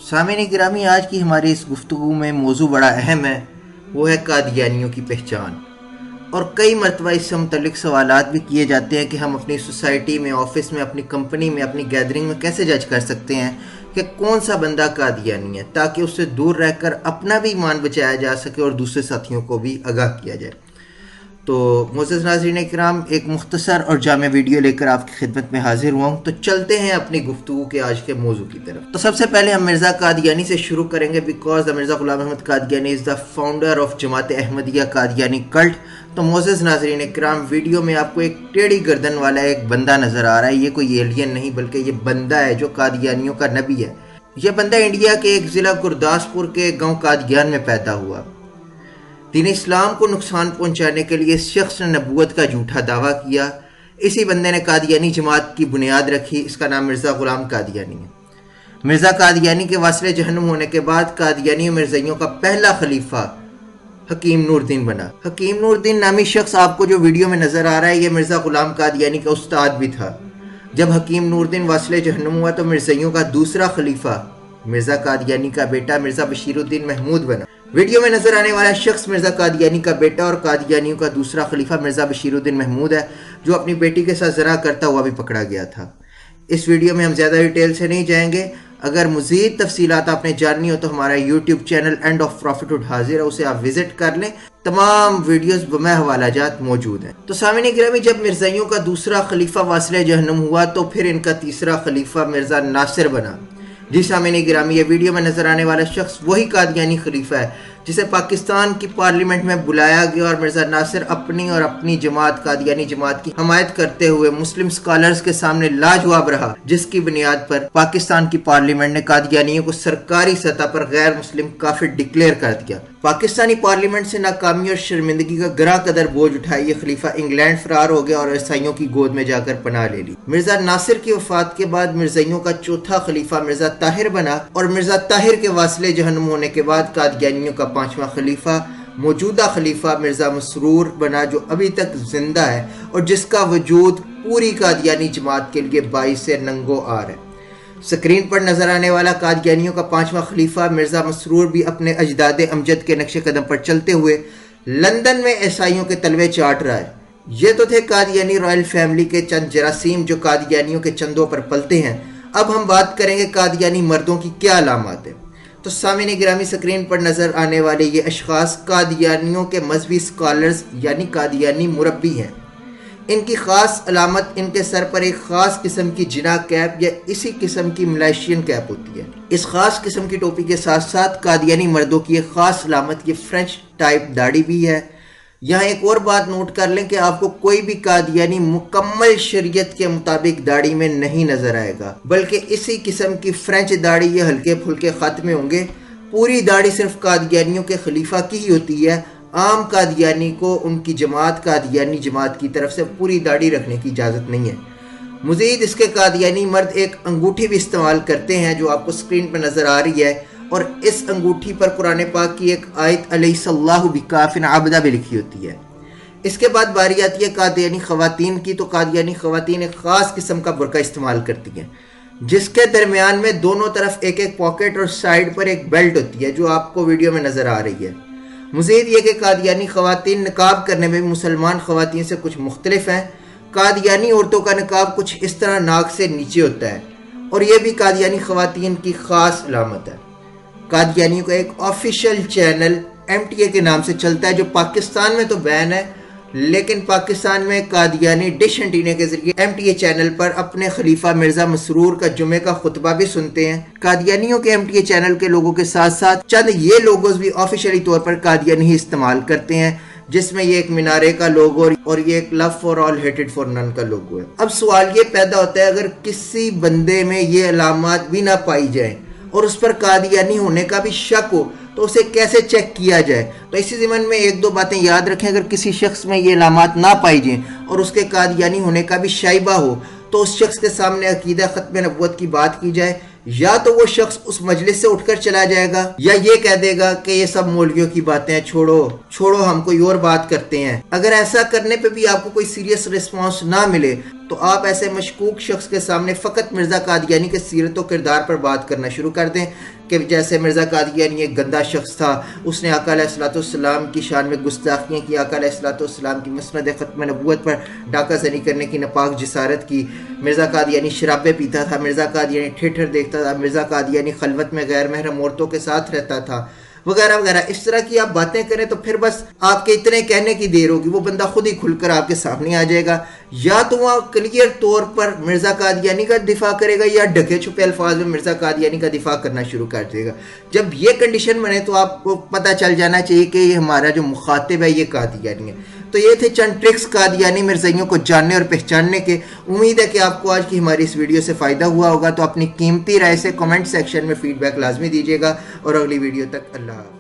سامعین گرامی، آج کی ہماری اس گفتگو میں موضوع بڑا اہم ہے، وہ ہے قادیانیوں کی پہچان۔ اور کئی مرتبہ اس سے متعلق سوالات بھی کیے جاتے ہیں کہ ہم اپنی سوسائٹی میں، آفس میں، اپنی کمپنی میں، اپنی گیدرنگ میں کیسے جج کر سکتے ہیں کہ کون سا بندہ قادیانی ہے، تاکہ اس سے دور رہ کر اپنا بھی ایمان بچایا جا سکے اور دوسرے ساتھیوں کو بھی آگاہ کیا جائے۔ تو معزز ناظرین کرام، ایک مختصر اور جامع ویڈیو لے کر آپ کی خدمت میں حاضر ہوا ہوں۔ تو چلتے ہیں اپنی گفتگو کے آج کے موضوع کی طرف۔ تو سب سے پہلے ہم مرزا قادیانی سے شروع کریں گے، because the Mirza Ghulam Ahmad Qadiani is the founder of جماعت احمدیہ قادیانی کلٹ۔ تو معزز ناظرین کرام، ویڈیو میں آپ کو ایک ٹیڑھی گردن والا ایک بندہ نظر آ رہا ہے۔ یہ کوئی ایلین نہیں بلکہ یہ بندہ ہے جو قادیانیوں کا نبی ہے۔ یہ بندہ انڈیا کے ایک ضلع گرداسپور کے گاؤں قادیان میں پیدا ہوا۔ دین اسلام کو نقصان پہنچانے کے لیے اس شخص نے نبوت کا جھوٹا دعویٰ کیا۔ اسی بندے نے قادیانی جماعت کی بنیاد رکھی۔ اس کا نام مرزا غلام قادیانی ہے۔ مرزا قادیانی کے واصل جہنم ہونے کے بعد قادیانی مرزائیوں کا پہلا خلیفہ حکیم نور الدین بنا۔ حکیم نور الدین نامی شخص آپ کو جو ویڈیو میں نظر آ رہا ہے، یہ مرزا غلام قادیانی کا استاد بھی تھا۔ جب حکیم نور الدین واصل جہنم ہوا تو مرزائیوں کا دوسرا خلیفہ مرزا قادیانی کا بیٹا مرزا بشیر الدین محمود بنا۔ ویڈیو میں نظر آنے والا شخص مرزا قادیانی کا بیٹا اور قادیانیوں کا دوسرا خلیفہ مرزا بشیر الدین محمود ہے، جو اپنی بیٹی کے ساتھ زنا کرتا ہوا بھی پکڑا گیا تھا۔ اس ویڈیو میں ہم زیادہ ڈیٹیل سے نہیں جائیں گے۔ اگر مزید تفصیلات آپ نے جاننی ہو تو ہمارا YouTube channel end of prophethood حاضر ہے، اسے آپ وزٹ کر لیں۔ تمام ویڈیوز بمہ حوالہ جات موجود ہیں۔ تو سامعین گرامی، جب مرزائیوں کا دوسرا خلیفہ واصل جہنم ہوا تو پھر ان کا تیسرا خلیفہ مرزا ناصر بنا۔ جی سامعین گرامی، یہ ویڈیو میں نظر آنے والا شخص وہی قادیانی خلیفہ ہے جسے پاکستان کی پارلیمنٹ میں بلایا گیا اور مرزا ناصر اپنی اور اپنی جماعت قادیانی جماعت کی حمایت کرتے ہوئے مسلم سکالرز کے سامنے لاجواب رہا، جس کی بنیاد پر پاکستان کی پارلیمنٹ نے قادیانیوں کو سرکاری سطح پر غیر مسلم کافر ڈکلیئر کر دیا۔ پاکستانی پارلیمنٹ سے ناکامی اور شرمندگی کا گراں قدر بوجھ اٹھائے یہ خلیفہ انگلینڈ فرار ہو گیا اور عیسائیوں کی گود میں جا کر پناہ لے لی۔ مرزا ناصر کی وفات کے بعد مرزائیوں کا چوتھا خلیفہ مرزا طاہر بنا اور مرزا طاہر کے واصل جہنم ہونے کے بعد قادیانیوں کا پانچواں خلیفہ موجودہ خلیفہ مرزا مسرور بنا، جو ابھی تک زندہ ہے اور جس کا وجود پوری قادیانی جماعت کے لیے باعث ننگو آر ہے۔ سکرین پر نظر آنے والا قادیانیوں کا پانچواں خلیفہ مرزا مسرور بھی اپنے اجداد امجد کے نقش قدم پر چلتے ہوئے لندن میں عیسائیوں کے تلوے چاٹ رہا ہے۔ یہ تو تھے قادیانی رائل فیملی کے چند جراثیم جو قادیانیوں کے چندوں پر پلتے ہیں۔ اب ہم بات کریں گے قادیانی مردوں کی کیا علامات ہیں۔ تو سامعین گرامی، سکرین پر نظر آنے والے یہ اشخاص قادیانیوں کے مذہبی سکالرز یعنی قادیانی مربی ہیں۔ ان کی خاص علامت ان کے سر پر ایک خاص قسم کی جنا کیپ یا اسی قسم کی ملائشین کیپ ہوتی ہے۔ اس خاص قسم کی ٹوپی کے ساتھ ساتھ قادیانی مردوں کی ایک خاص علامت یہ فرینچ ٹائپ داڑھی بھی ہے۔ یہاں ایک اور بات نوٹ کر لیں کہ آپ کو کوئی بھی قادیانی مکمل شریعت کے مطابق داڑھی میں نہیں نظر آئے گا، بلکہ اسی قسم کی فرینچ داڑھی یہ ہلکے پھلکے خط میں ہوں گے۔ پوری داڑھی صرف قادیانیوں کے خلیفہ کی ہی ہوتی ہے۔ عام قادیانی کو ان کی جماعت قادیانی جماعت کی طرف سے پوری داڑھی رکھنے کی اجازت نہیں ہے۔ مزید اس کے قادیانی مرد ایک انگوٹھی بھی استعمال کرتے ہیں جو آپ کو سکرین پر نظر آ رہی ہے، اور اس انگوٹھی پر قرآن پاک کی ایک آیت الیس اللہ بکاف عبدہ بھی لکھی ہوتی ہے۔ اس کے بعد باری آتی ہے قادیانی خواتین کی۔ تو قادیانی خواتین ایک خاص قسم کا برقع استعمال کرتی ہیں جس کے درمیان میں دونوں طرف ایک ایک پاکٹ اور سائیڈ پر ایک بیلٹ ہوتی ہے جو آپ کو ویڈیو میں نظر آ رہی ہے۔ مزید یہ کہ قادیانی خواتین نقاب کرنے میں مسلمان خواتین سے کچھ مختلف ہیں۔ قادیانی عورتوں کا نقاب کچھ اس طرح ناک سے نیچے ہوتا ہے اور یہ بھی قادیانی خواتین کی خاص علامت ہے۔ قادیانیوں کا ایک آفیشیل چینل MTA کے نام سے چلتا ہے جو پاکستان میں تو بین ہے، لیکن پاکستان میں قادیانی ڈش اینٹینا کے ذریعے MTA چینل پر اپنے خلیفہ مرزا مسرور کا جمعے کا خطبہ بھی سنتے ہیں۔ قادیانیوں کے MTA چینل کے لوگوں کے ساتھ ساتھ چند یہ لوگوز بھی آفیشیلی طور پر قادیانی ہی استعمال کرتے ہیں، جس میں یہ ایک مینارے کا لوگو اور یہ ایک لو فار آل ہیٹڈ فار نن کا لوگو ہے۔ اب سوال یہ پیدا ہوتا ہے، اگر کسی بندے میں یہ علامات بھی نہ پائی جائیں اور اس پر قادیانی ہونے کا بھی شک ہو تو اسے کیسے چیک کیا جائے؟ تو اسی ضمن میں ایک دو باتیں یاد رکھیں۔ اگر کسی شخص میں یہ علامات نہ پائی جائیں اور اس کے قادیانی ہونے کا بھی شائبہ ہو تو اس شخص کے سامنے عقیدہ ختم نبوت کی بات کی جائے، یا تو وہ شخص اس مجلس سے اٹھ کر چلا جائے گا یا یہ کہہ دے گا کہ یہ سب مولویوں کی باتیں ہیں، چھوڑو ہم کوئی اور بات کرتے ہیں۔ اگر ایسا کرنے پہ بھی آپ کو کوئی سیریس رسپانس نہ ملے تو آپ ایسے مشکوک شخص کے سامنے فقط مرزا قادیانی کے سیرت و کردار پر بات کرنا شروع کر دیں، کہ جیسے مرزا قادیانی ایک گندا شخص تھا، اس نے آقا علیہ الصلوۃ والسلام کی شان میں گستاخیاں کی، آقا علیہ الصلوۃ والسلام کی مسند ختم نبوت پر ڈاکہ زنی کرنے کی ناپاک جسارت کی، مرزا قادیانی شرابیں پیتا تھا، مرزا قادیانی تھیٹر دیکھتا تھا، مرزا قادیانی خلوت میں غیر محرم عورتوں کے ساتھ رہتا تھا، وغیرہ وغیرہ. اس طرح کی آپ باتیں کریں تو پھر بس آپ کے اتنے کہنے کی دیر ہوگی، وہ بندہ خود ہی کھل کر آپ کے سامنے آ جائے گا، یا تو وہ کلیئر طور پر مرزا قادیانی کا دفاع کرے گا یا ڈھکے چھپے الفاظ میں مرزا قادیانی کا دفاع کرنا شروع کر دے گا. جب یہ کنڈیشن بنے تو آپ کو پتہ چل جانا چاہیے کہ یہ ہمارا جو مخاطب ہے یہ قادیانی ہے. تو یہ تھے چند ٹرکس قادیانی مرزائیوں کو جاننے اور پہچاننے کے. امید ہے کہ آپ کو آج کی ہماری اس ویڈیو سے فائدہ ہوا ہوگا. تو اپنی قیمتی رائے سے کمنٹ سیکشن میں فیڈ بیک لازمی دیجیے گا، اور اگلی ویڈیو تک اللہ حافظ.